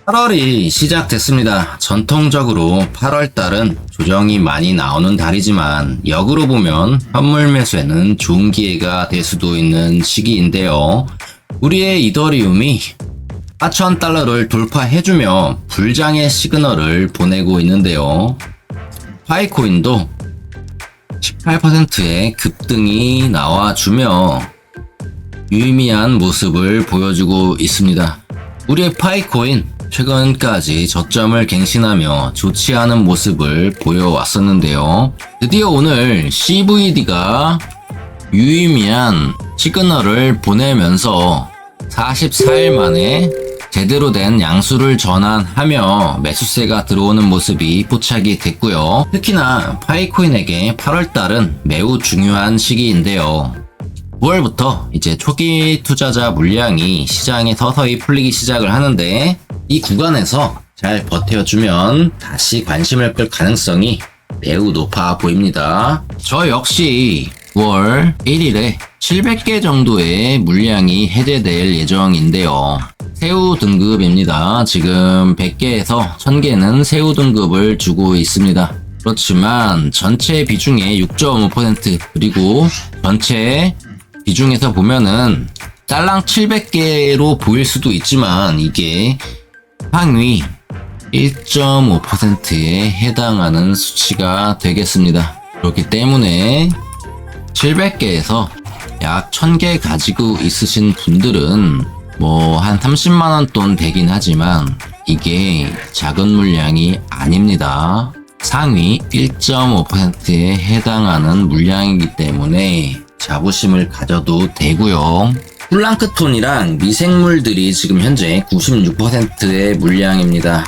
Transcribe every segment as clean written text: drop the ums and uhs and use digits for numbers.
8월이 시작됐습니다. 전통적으로 8월달은 조정이 많이 나오는 달이지만 역으로 보면 현물 매수에는 좋은 기회가 될 수도 있는 시기인데요. 우리의 이더리움이 4,000달러를 돌파해주며 불장의 시그널을 보내고 있는데요. 파이코인도 18%의 급등이 나와주며 유의미한 모습을 보여주고 있습니다. 우리의 파이코인 최근까지 저점을 갱신하며 좋지 않은 모습을 보여왔었는데요. 드디어 오늘 CVD가 유의미한 시그널을 보내면서 44일 만에 제대로 된 양수를 전환하며 매수세가 들어오는 모습이 포착이 됐고요. 특히나 파이코인에게 8월달은 매우 중요한 시기인데요. 9월부터 이제 초기 투자자 물량이 시장에 서서히 풀리기 시작을 하는데 이 구간에서 잘 버텨주면 다시 관심을 끌 가능성이 매우 높아 보입니다. 저 역시 9월 1일에 700개 정도의 물량이 해제될 예정인데요. 새우 등급입니다. 지금 100개에서 1000개는 새우 등급을 주고 있습니다. 그렇지만 전체 비중의 6.5% 그리고 전체 비중에서 보면은 딸랑 700개로 보일 수도 있지만 이게 상위 1.5%에 해당하는 수치가 되겠습니다. 그렇기 때문에 700개에서 약 1000개 가지고 있으신 분들은 뭐 한 30만원 돈 되긴 하지만 이게 작은 물량이 아닙니다. 상위 1.5%에 해당하는 물량이기 때문에 자부심을 가져도 되고요. 플랑크톤이랑 미생물들이 지금 현재 96%의 물량입니다.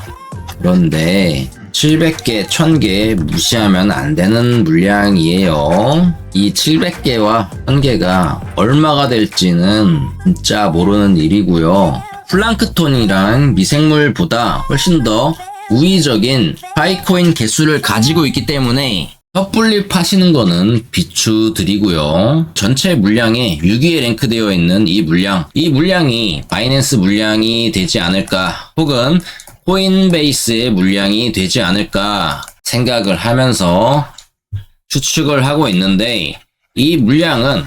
그런데 700개, 1000개 무시하면 안 되는 물량이에요. 이 700개와 1000개가 얼마가 될지는 진짜 모르는 일이고요. 플랑크톤이랑 미생물보다 훨씬 더 우위적인 파이코인 개수를 가지고 있기 때문에 섣불리 파시는 거는 비추드리고요. 전체 물량에 6위에 랭크되어 있는 이 물량이 바이낸스 물량이 되지 않을까 혹은 코인베이스의 물량이 되지 않을까 생각을 하면서 추측을 하고 있는데 이 물량은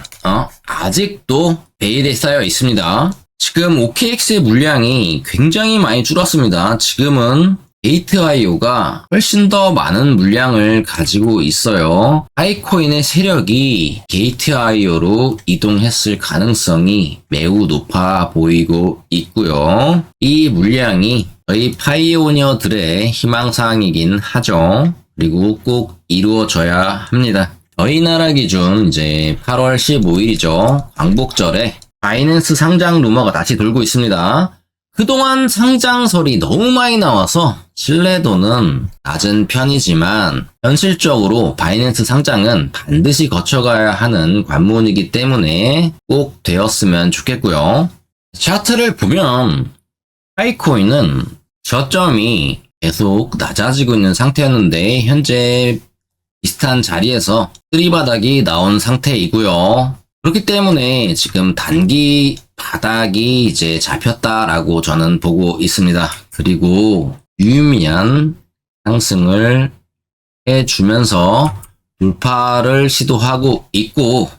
아직도 베일에 쌓여 있습니다. 지금 OKX의 물량이 굉장히 많이 줄었습니다. 지금은 게이트IO가 훨씬 더 많은 물량을 가지고 있어요. 파이코인의 세력이 게이트IO로 이동했을 가능성이 매우 높아 보이고 있고요. 이 물량이 저희 파이오니어들의 희망사항이긴 하죠. 그리고 꼭 이루어져야 합니다. 저희 나라 기준 이제 8월 15일이죠. 광복절에 바이낸스 상장 루머가 다시 돌고 있습니다. 그동안 상장설이 너무 많이 나와서 신뢰도는 낮은 편이지만 현실적으로 바이낸스 상장은 반드시 거쳐가야 하는 관문이기 때문에 꼭 되었으면 좋겠고요. 차트를 보면 파이코인은 저점이 계속 낮아지고 있는 상태였는데 현재 비슷한 자리에서 쓰리바닥이 나온 상태이고요. 그렇기 때문에 지금 단기 바닥이 이제 잡혔다라고 저는 보고 있습니다. 그리고 유의미한 상승을 해주면서 돌파를 시도하고 있고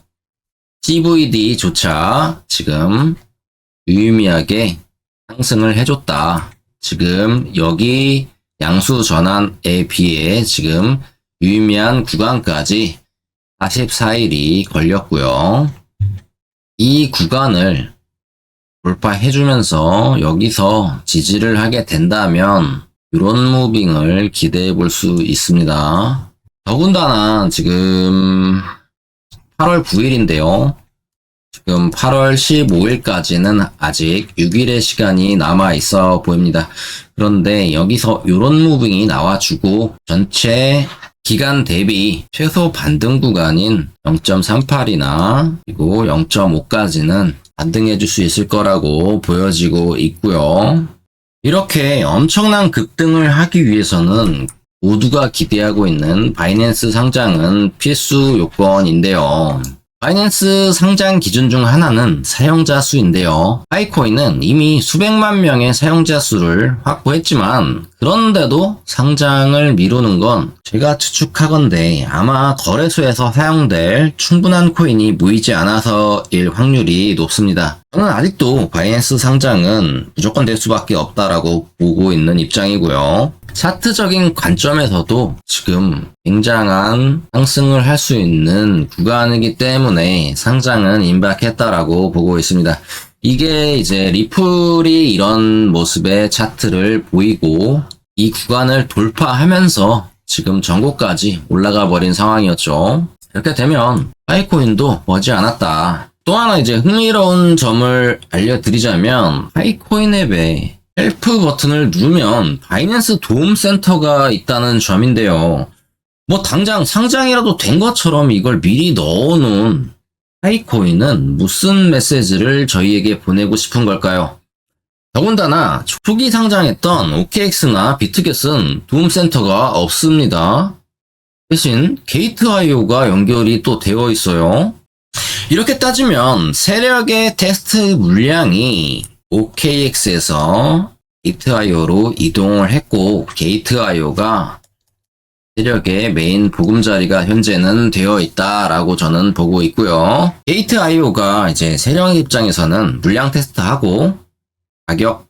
CVD조차 지금 유의미하게 상승을 해줬다. 지금 여기 양수 전환에 비해 지금 유의미한 구간까지 44일이 걸렸고요. 이 구간을 돌파해주면서 여기서 지지를 하게 된다면 이런 무빙을 기대해 볼 수 있습니다. 더군다나 지금 8월 9일인데요. 지금 8월 15일까지는 아직 6일의 시간이 남아 있어 보입니다. 그런데 여기서 이런 무빙이 나와주고 전체 기간 대비 최소 반등 구간인 0.38이나 그리고 0.5까지는 반등해 줄 수 있을 거라고 보여지고 있고요. 이렇게 엄청난 급등을 하기 위해서는 모두가 기대하고 있는 바이낸스 상장은 필수 요건인데요. 바이낸스 상장 기준 중 하나는 사용자 수인데요. 파이코인은 이미 수백만 명의 사용자 수를 확보했지만 그런데도 상장을 미루는 건 제가 추측하건대 아마 거래소에서 사용될 충분한 코인이 모이지 않아서일 확률이 높습니다. 저는 아직도 바이낸스 상장은 무조건 될 수밖에 없다라고 보고 있는 입장이고요. 차트적인 관점에서도 지금 굉장한 상승을 할 수 있는 구간이기 때문에 상장은 임박했다라고 보고 있습니다. 이게 이제 리플이 이런 모습의 차트를 보이고 이 구간을 돌파하면서 지금 전고까지 올라가 버린 상황이었죠. 이렇게 되면 파이코인도 머지않았다. 또 하나 이제 흥미로운 점을 알려드리자면 파이코인 앱에 헬프 버튼을 누르면 바이낸스 도움센터가 있다는 점인데요. 뭐 당장 상장이라도 된 것처럼 이걸 미리 넣어놓은 파이코인은 무슨 메시지를 저희에게 보내고 싶은 걸까요? 더군다나 초기 상장했던 OKX나 비트겟은 도움센터가 없습니다. 대신 게이트.io가 연결이 또 되어 있어요. 이렇게 따지면 세력의 테스트 물량이 OKX에서 게이트.io로 이동을 했고 게이트.io가 세력의 메인 보금자리가 현재는 되어 있다라고 저는 보고 있고요. 게이트.io가 이제 세력 입장에서는 물량 테스트하고 가격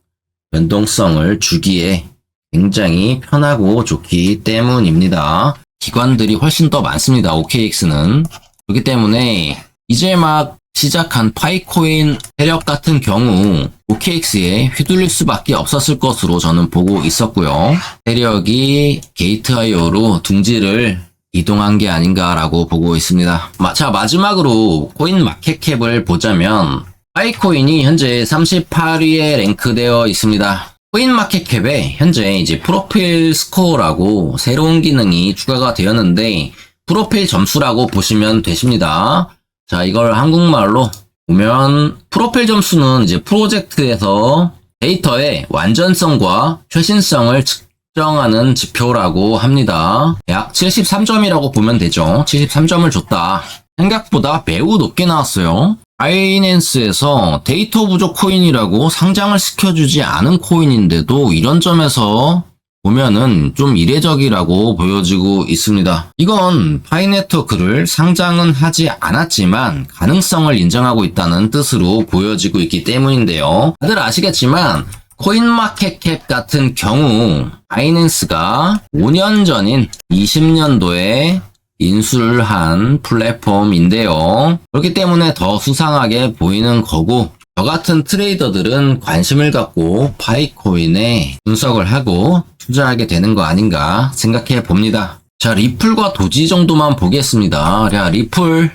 변동성을 주기에 굉장히 편하고 좋기 때문입니다. 기관들이 훨씬 더 많습니다. OKX는. 그렇기 때문에 이제 막 시작한 파이코인 세력 같은 경우 OKX에 휘둘릴 수밖에 없었을 것으로 저는 보고 있었고요. 세력이 게이트.io로 둥지를 이동한 게 아닌가라고 보고 있습니다. 자, 마지막으로 코인 마켓캡을 보자면 파이코인이 현재 38위에 랭크되어 있습니다. 코인 마켓캡에 현재 이제 프로필 스코어라고 새로운 기능이 추가가 되었는데 프로필 점수라고 보시면 되십니다. 자, 이걸 한국말로 보면 프로필 점수는 이제 프로젝트에서 데이터의 완전성과 최신성을 측정하는 지표라고 합니다. 약 73점이라고 보면 되죠. 73점을 줬다. 생각보다 매우 높게 나왔어요. 바이낸스에서 데이터 부족 코인이라고 상장을 시켜주지 않은 코인인데도 이런 점에서 보면은 좀 이례적이라고 보여지고 있습니다. 이건 파이네트워크를 상장은 하지 않았지만 가능성을 인정하고 있다는 뜻으로 보여지고 있기 때문인데요. 다들 아시겠지만 코인마켓캡 같은 경우 바이낸스가 5년 전인 20년도에 인수를 한 플랫폼인데요. 그렇기 때문에 더 수상하게 보이는 거고 저 같은 트레이더들은 관심을 갖고 파이코인에 분석을 하고 투자하게 되는 거 아닌가 생각해 봅니다. 자, 리플과 도지 정도만 보겠습니다. 자, 리플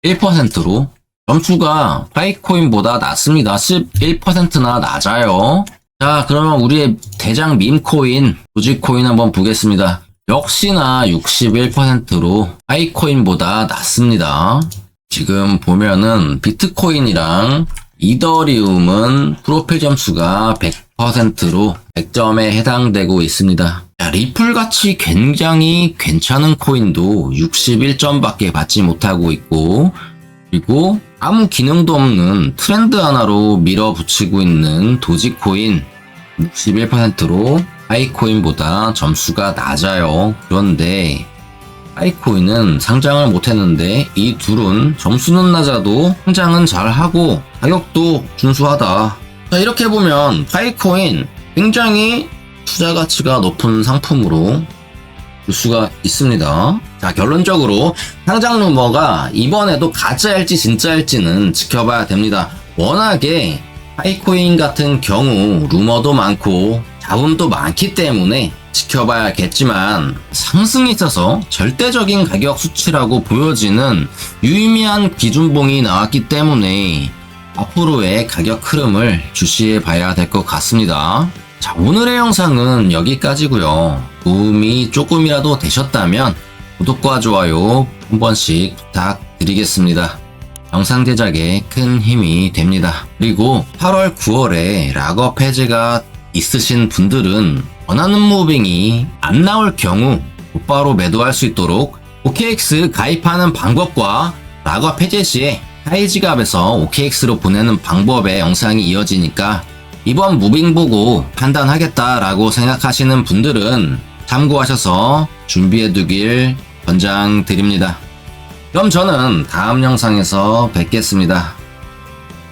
61%로 점수가 파이코인보다 낮습니다. 11%나 낮아요. 자, 그러면 우리의 대장 밈코인 도지코인 한번 보겠습니다. 역시나 61%로 파이코인보다 낮습니다. 지금 보면은 비트코인이랑 이더리움은 프로필 점수가 100%로 100점에 해당되고 있습니다. 자, 리플같이 굉장히 괜찮은 코인도 61점밖에 받지 못하고 있고 그리고 아무 기능도 없는 트렌드 하나로 밀어붙이고 있는 도지코인 61%로 파이코인보다 점수가 낮아요. 그런데 파이코인은 상장을 못했는데 이 둘은 점수는 낮아도 상장은 잘하고 가격도 준수하다. 자, 이렇게 보면 파이코인 굉장히 투자 가치가 높은 상품으로 볼 수가 있습니다. 자, 결론적으로 상장 루머가 이번에도 가짜일지 진짜일지는 지켜봐야 됩니다. 워낙에 파이코인 같은 경우 루머도 많고 자본도 많기 때문에 지켜봐야겠지만 상승에 있어서 절대적인 가격 수치라고 보여지는 유의미한 기준봉이 나왔기 때문에 앞으로의 가격 흐름을 주시해 봐야 될 것 같습니다. 자, 오늘의 영상은 여기까지고요. 도움이 조금이라도 되셨다면 구독과 좋아요 한 번씩 부탁드리겠습니다. 영상 제작에 큰 힘이 됩니다. 그리고 8월 9월에 락업 해제가 있으신 분들은 원하는 무빙이 안 나올 경우 곧바로 매도할 수 있도록 OKX 가입하는 방법과 락업 해제 시에 타이지갑에서 OKX로 보내는 방법의 영상이 이어지니까 이번 무빙 보고 판단하겠다라고 생각하시는 분들은 참고하셔서 준비해두길 권장드립니다. 그럼 저는 다음 영상에서 뵙겠습니다.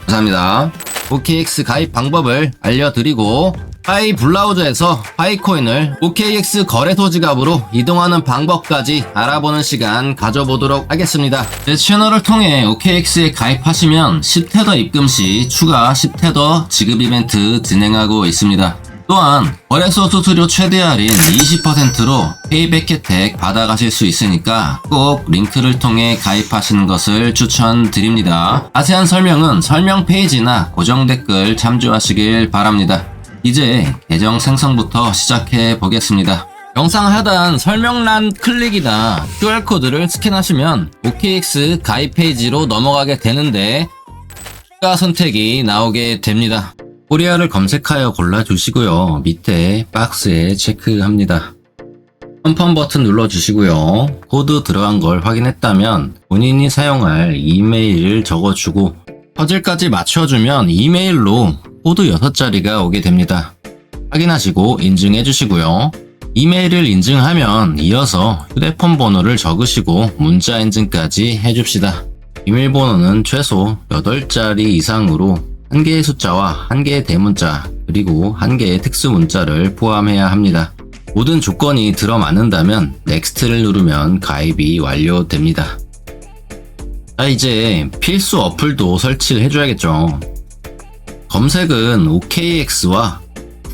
감사합니다. OKX 가입 방법을 알려드리고 파이 블라우저에서 파이코인을 OKX 거래소 지갑으로 이동하는 방법까지 알아보는 시간 가져보도록 하겠습니다. 제 채널을 통해 OKX에 가입하시면 10테더 입금 시 추가 10테더 지급 이벤트 진행하고 있습니다. 또한 거래소 수수료 최대 할인 20%로 페이백 혜택 받아가실 수 있으니까 꼭 링크를 통해 가입하시는 것을 추천드립니다. 자세한 설명은 설명 페이지나 고정 댓글 참조하시길 바랍니다. 이제 계정 생성부터 시작해 보겠습니다. 영상 하단 설명란 클릭이나 QR코드를 스캔하시면 OKX 가입 페이지로 넘어가게 되는데 추가 선택이 나오게 됩니다. 코리아를 검색하여 골라주시고요. 밑에 박스에 체크합니다. 컨펌 버튼 눌러주시고요. 코드 들어간 걸 확인했다면 본인이 사용할 이메일을 적어주고 퍼즐까지 맞춰주면 이메일로 코드 6자리가 오게 됩니다. 확인하시고 인증해 주시고요. 이메일을 인증하면 이어서 휴대폰 번호를 적으시고 문자 인증까지 해줍시다. 비밀번호는 최소 8자리 이상으로 1개의 숫자와 1개의 대문자 그리고 1개의 특수문자를 포함해야 합니다. 모든 조건이 들어맞는다면 넥스트를 누르면 가입이 완료됩니다. 자, 이제 필수 어플도 설치를 해줘야겠죠. 검색은 OKX와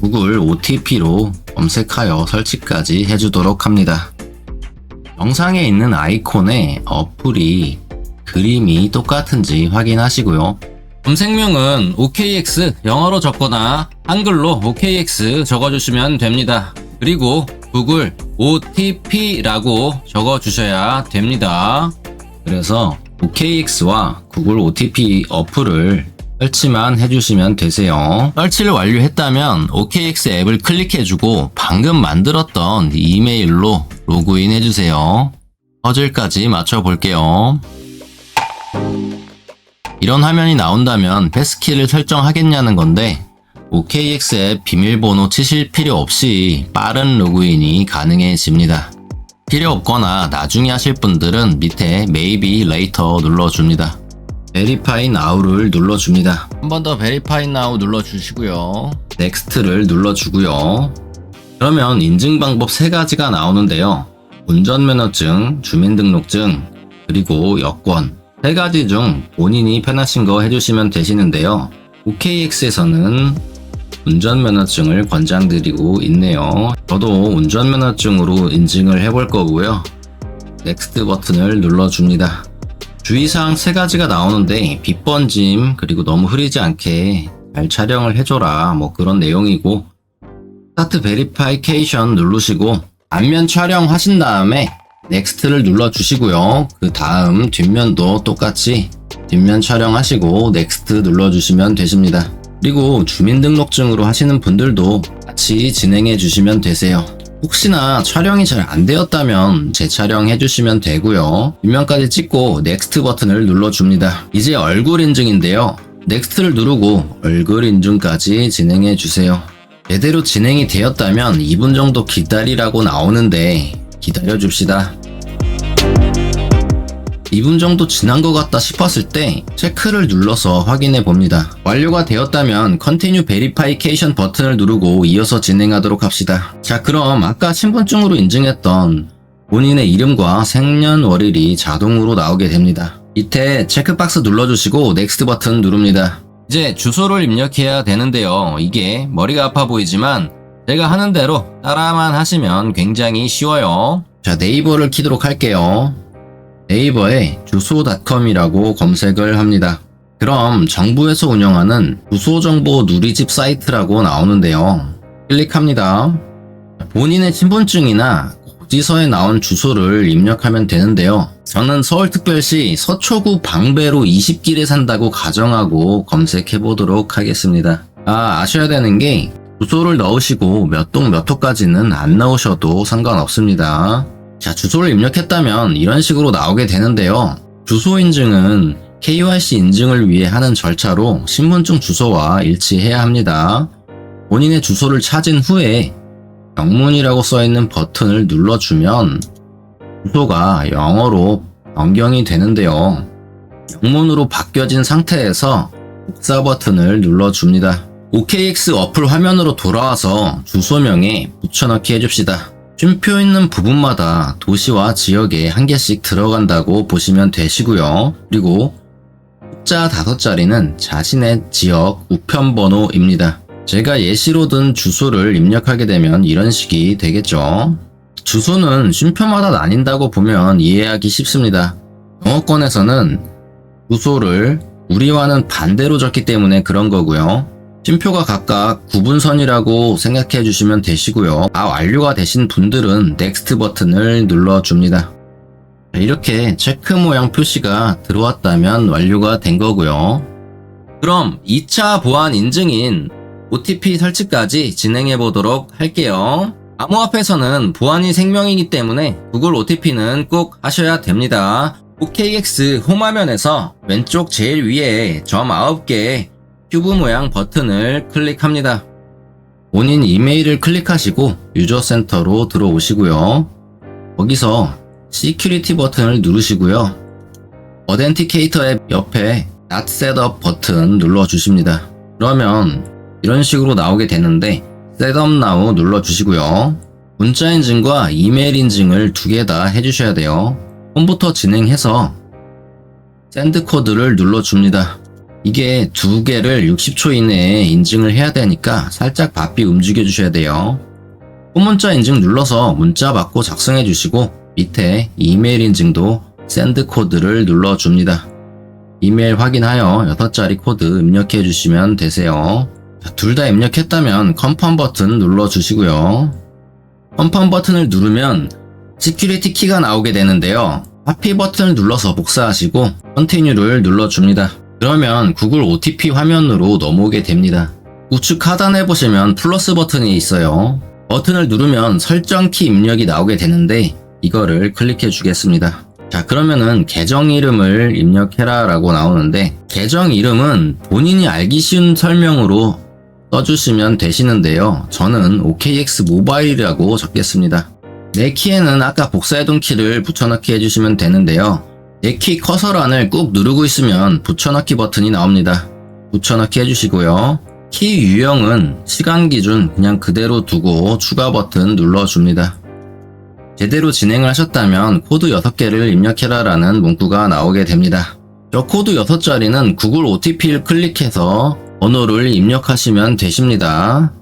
구글 OTP로 검색하여 설치까지 해주도록 합니다. 영상에 있는 아이콘에 어플이 그림이 똑같은지 확인하시고요. 검색명은 OKX 영어로 적거나 한글로 OKX 적어주시면 됩니다. 그리고 구글 OTP라고 적어주셔야 됩니다. 그래서 OKX와 구글 OTP 어플을 설치만 해주시면 되세요. 설치를 완료했다면 OKX 앱을 클릭해주고 방금 만들었던 이메일로 로그인 해주세요. 퍼즐까지 맞춰볼게요. 이런 화면이 나온다면 패스키를 설정하겠냐는 건데 OKX 앱 비밀번호 치실 필요 없이 빠른 로그인이 가능해집니다. 필요 없거나 나중에 하실 분들은 밑에 Maybe Later 눌러줍니다. Verify Now를 눌러줍니다. 한 번 더 Verify Now 눌러주시고요. Next를 눌러주고요. 그러면 인증 방법 3가지가 나오는데요. 운전면허증, 주민등록증, 그리고 여권 3가지 중 본인이 편하신 거 해주시면 되시는데요. OKX에서는 운전면허증을 권장드리고 있네요. 저도 운전면허증으로 인증을 해볼 거고요. 넥스트 버튼을 눌러줍니다. 주의사항 3가지가 나오는데 빛 번짐 그리고 너무 흐리지 않게 잘 촬영을 해줘라 뭐 그런 내용이고 스타트 베리파이케이션 누르시고 앞면 촬영하신 다음에 넥스트를 눌러주시고요. 그 다음 뒷면도 똑같이 뒷면 촬영하시고 넥스트 눌러주시면 되십니다. 그리고 주민등록증으로 하시는 분들도 같이 진행해 주시면 되세요. 혹시나 촬영이 잘 안 되었다면 재촬영해 주시면 되고요. 뒷면까지 찍고 넥스트 버튼을 눌러줍니다. 이제 얼굴 인증인데요. 넥스트를 누르고 얼굴 인증까지 진행해 주세요. 제대로 진행이 되었다면 2분 정도 기다리라고 나오는데 기다려 줍시다. 2분 정도 지난 것 같다 싶었을 때 체크를 눌러서 확인해 봅니다. 완료가 되었다면 Continue Verification 버튼을 누르고 이어서 진행하도록 합시다. 자, 그럼 아까 신분증으로 인증했던 본인의 이름과 생년월일이 자동으로 나오게 됩니다. 밑에 체크박스 눌러주시고 넥스트 버튼 누릅니다. 이제 주소를 입력해야 되는데요. 이게 머리가 아파 보이지만 제가 하는 대로 따라만 하시면 굉장히 쉬워요. 자, 네이버를 키도록 할게요. 네이버에 주소닷컴이라고 검색을 합니다. 그럼 정부에서 운영하는 주소정보 누리집 사이트라고 나오는데요. 클릭합니다. 본인의 신분증이나 고지서에 나온 주소를 입력하면 되는데요. 저는 서울특별시 서초구 방배로 20길에 산다고 가정하고 검색해 보도록 하겠습니다. 아셔야 되는 게 주소를 넣으시고 몇 동 몇 호까지는 안 넣으셔도 상관없습니다. 자, 주소를 입력했다면 이런 식으로 나오게 되는데요. 주소 인증은 KYC 인증을 위해 하는 절차로 신분증 주소와 일치해야 합니다. 본인의 주소를 찾은 후에 영문이라고 써있는 버튼을 눌러주면 주소가 영어로 변경이 되는데요. 영문으로 바뀌어진 상태에서 복사 버튼을 눌러줍니다. OKX 어플 화면으로 돌아와서 주소명에 붙여넣기 해줍시다. 쉼표 있는 부분마다 도시와 지역에 한 개씩 들어간다고 보시면 되시고요. 그리고 숫자 5자리는 자신의 지역 우편번호입니다. 제가 예시로 든 주소를 입력하게 되면 이런 식이 되겠죠. 주소는 쉼표마다 나뉜다고 보면 이해하기 쉽습니다. 영어권에서는 주소를 우리와는 반대로 적기 때문에 그런 거고요. 쉼표가 각각 구분선이라고 생각해 주시면 되시고요. 완료가 되신 분들은 넥스트 버튼을 눌러줍니다. 이렇게 체크 모양 표시가 들어왔다면 완료가 된 거고요. 그럼 2차 보안 인증인 OTP 설치까지 진행해 보도록 할게요. 암호화폐에서는 보안이 생명이기 때문에 구글 OTP는 꼭 하셔야 됩니다. OKX 홈 화면에서 왼쪽 제일 위에 점 9개의 큐브 모양 버튼을 클릭합니다. 본인 이메일을 클릭하시고 유저 센터로 들어오시고요. 거기서 시큐리티 버튼을 누르시고요. 어덴티케이터 앱 옆에 Not Setup 버튼 눌러주십니다. 그러면 이런 식으로 나오게 되는데 Setup Now 눌러주시고요. 문자 인증과 이메일 인증을 2개 다 해주셔야 돼요. 홈부터 진행해서 샌드 코드를 눌러줍니다. 이게 2개를 60초 이내에 인증을 해야 되니까 살짝 바삐 움직여 주셔야 돼요. 홈문자 인증 눌러서 문자 받고 작성해 주시고 밑에 이메일 인증도 샌드 코드를 눌러줍니다. 이메일 확인하여 6자리 코드 입력해 주시면 되세요. 둘 다 입력했다면 컨펌 버튼 눌러주시고요. 컨펌 버튼을 누르면 시큐리티 키가 나오게 되는데요. 카피 버튼을 눌러서 복사하시고 컨티뉴를 눌러줍니다. 그러면 구글 OTP 화면으로 넘어오게 됩니다. 우측 하단에 보시면 플러스 버튼이 있어요. 버튼을 누르면 설정 키 입력이 나오게 되는데 이거를 클릭해 주겠습니다. 자, 그러면은 계정 이름을 입력해라 라고 나오는데 계정 이름은 본인이 알기 쉬운 설명으로 써주시면 되시는데요. 저는 OKX 모바일이라고 적겠습니다. 내 키에는 아까 복사해둔 키를 붙여넣기 해주시면 되는데요. 내 키 커서란을 꾹 누르고 있으면 붙여넣기 버튼이 나옵니다. 붙여넣기 해주시고요. 키 유형은 시간 기준 그냥 그대로 두고 추가 버튼 눌러줍니다. 제대로 진행을 하셨다면 코드 6개를 입력해라 라는 문구가 나오게 됩니다. 저 코드 6자리는 구글 OTP를 클릭해서 번호를 입력하시면 되십니다.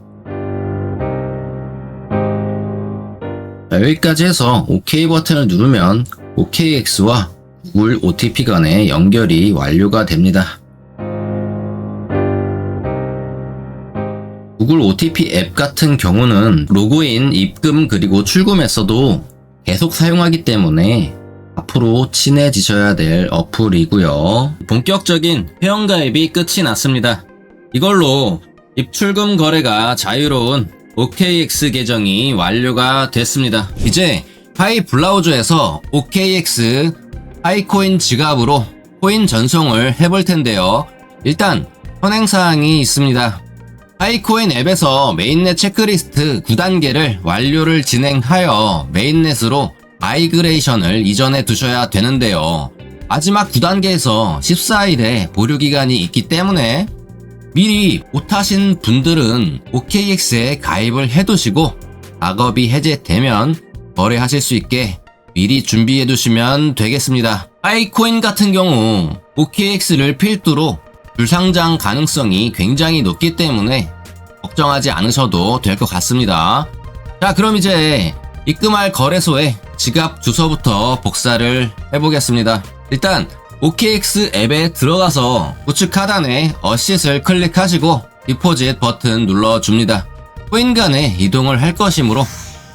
자, 여기까지 해서 OK 버튼을 누르면 OKX와 구글 OTP 간의 연결이 완료가 됩니다. 구글 OTP 앱 같은 경우는 로그인, 입금, 그리고 출금 메서도 계속 사용하기 때문에 앞으로 친해지셔야 될 어플이고요. 본격적인 회원가입이 끝이 났습니다. 이걸로 입출금 거래가 자유로운 OKX 계정이 완료가 됐습니다. 이제 파이 브라우저에서 OKX 하이코인 지갑으로 코인 전송을 해볼 텐데요. 일단 선행사항이 있습니다. 하이코인 앱에서 메인넷 체크리스트 9단계를 완료를 진행하여 메인넷으로 마이그레이션을 이전해 두셔야 되는데요. 마지막 9단계에서 14일의 보류기간이 있기 때문에 미리 못하신 분들은 OKX에 가입을 해두시고 작업이 해제되면 거래하실 수 있게 미리 준비해 두시면 되겠습니다. 하이코인 같은 경우 OKX를 필두로 불상장 가능성이 굉장히 높기 때문에 걱정하지 않으셔도 될 것 같습니다. 자, 그럼 이제 입금할 거래소에 지갑 주소부터 복사를 해보겠습니다. 일단 OKX 앱에 들어가서 우측 하단에 어시스를 클릭하시고 디포짓 버튼 눌러줍니다. 코인 간에 이동을 할 것이므로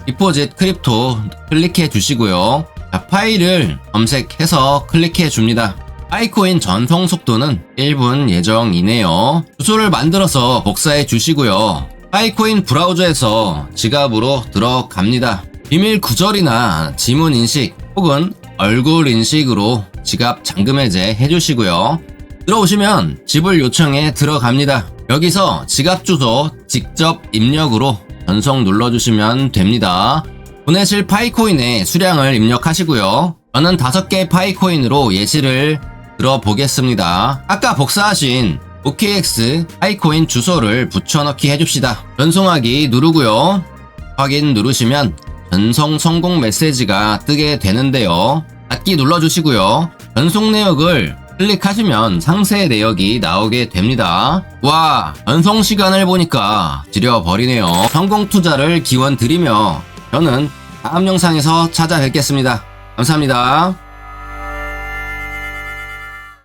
디포짓 크립토 클릭해 주시고요. 자, 파일을 검색해서 클릭해 줍니다. 하이코인 전송 속도는 1분 예정이네요. 주소를 만들어서 복사해 주시고요. 하이코인 브라우저에서 지갑으로 들어갑니다. 비밀 구절이나 지문 인식 혹은 얼굴 인식으로 지갑 잠금 해제 해주시고요. 들어오시면 지불 요청에 들어갑니다. 여기서 지갑 주소 직접 입력으로 전송 눌러주시면 됩니다. 보내실 파이코인의 수량을 입력하시고요. 저는 5개 파이코인으로 예시를 들어보겠습니다. 아까 복사하신 OKX 파이코인 주소를 붙여넣기 해줍시다. 전송하기 누르고요. 확인 누르시면 전송 성공 메시지가 뜨게 되는데요. 닫기 눌러주시고요. 전송 내역을 클릭하시면 상세 내역이 나오게 됩니다. 와, 전송 시간을 보니까 지려버리네요. 성공 투자를 기원 드리며 저는 다음 영상에서 찾아뵙겠습니다. 감사합니다.